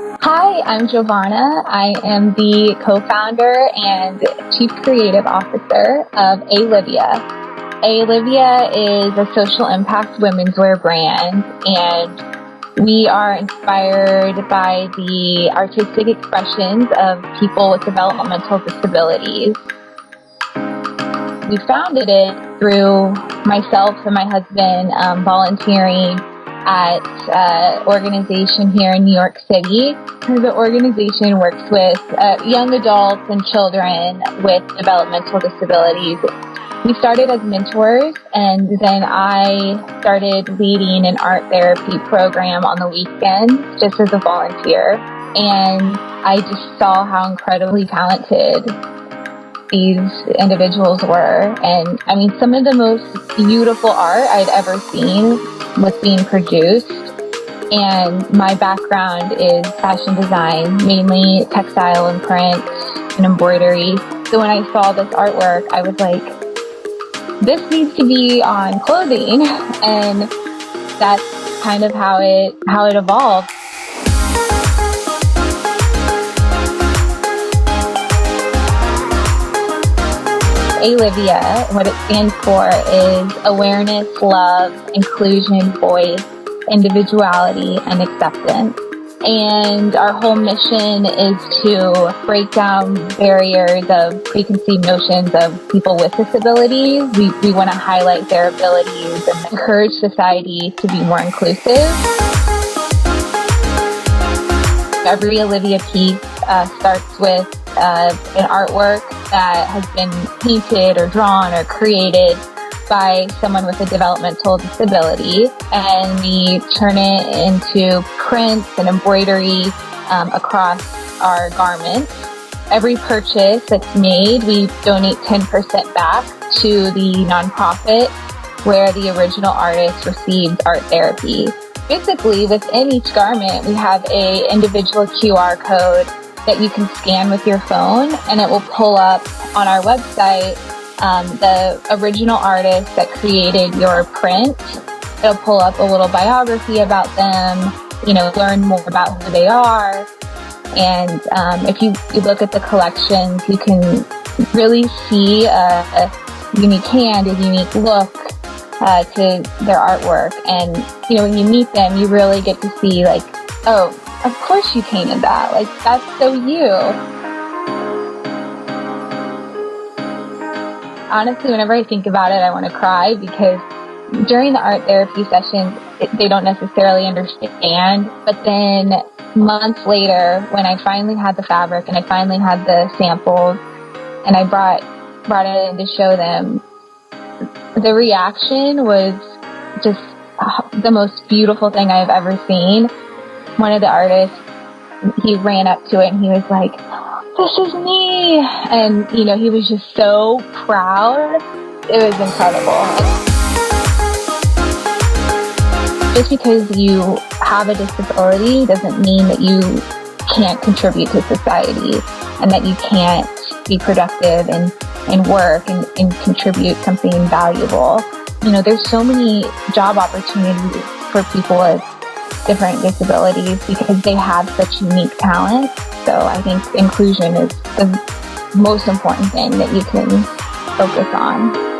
Hi, I'm Jovana. I am the co-founder and chief creative officer of Alivia. Alivia is a social impact women's wear brand, and we are inspired by the artistic expressions of people with developmental disabilities. We founded it through myself and my husband volunteering at an organization here in New York City. The organization works with young adults and children with developmental disabilities. We started as mentors, and then I started leading an art therapy program on the weekends just as a volunteer. And I just saw how incredibly talented these individuals were. And I mean, some of the most beautiful art I'd ever seen was being produced. And my background is fashion design, mainly textile and print and embroidery. So when I saw this artwork, I was like, this needs to be on clothing. And that's kind of how it evolved. Alivia, what it stands for is awareness, love, inclusion, voice, individuality, and acceptance. And our whole mission is to break down barriers of preconceived notions of people with disabilities. We want to highlight their abilities and encourage society to be more inclusive. Every Alivia piece starts with an artwork that has been painted or drawn or created by someone with a developmental disability, and we turn it into prints and embroidery across our garments. Every purchase that's made, we donate 10% back to the nonprofit where the original artist received art therapy. Basically, within each garment, we have an individual QR code that you can scan with your phone, and it will pull up on our website the original artist that created your print. It'll pull up a little biography about them, learn more about who they are. And if you look at the collections, you can really see a unique hand, a unique look to their artwork. And, when you meet them, you really get to see like, oh, of course you painted that. Like, that's so you. Honestly, whenever I think about it, I want to cry because during the art therapy sessions, they don't necessarily understand. But then months later, when I finally had the fabric and I finally had the samples and I brought it in to show them, the reaction was just the most beautiful thing I've ever seen. One of the artists, he ran up to it and he was like, "This is me." And, he was just so proud. It was incredible. Just because you have a disability doesn't mean that you can't contribute to society and that you can't be productive and work and contribute something valuable. There's so many job opportunities for people with different disabilities because they have such unique talents. So I think inclusion is the most important thing that you can focus on.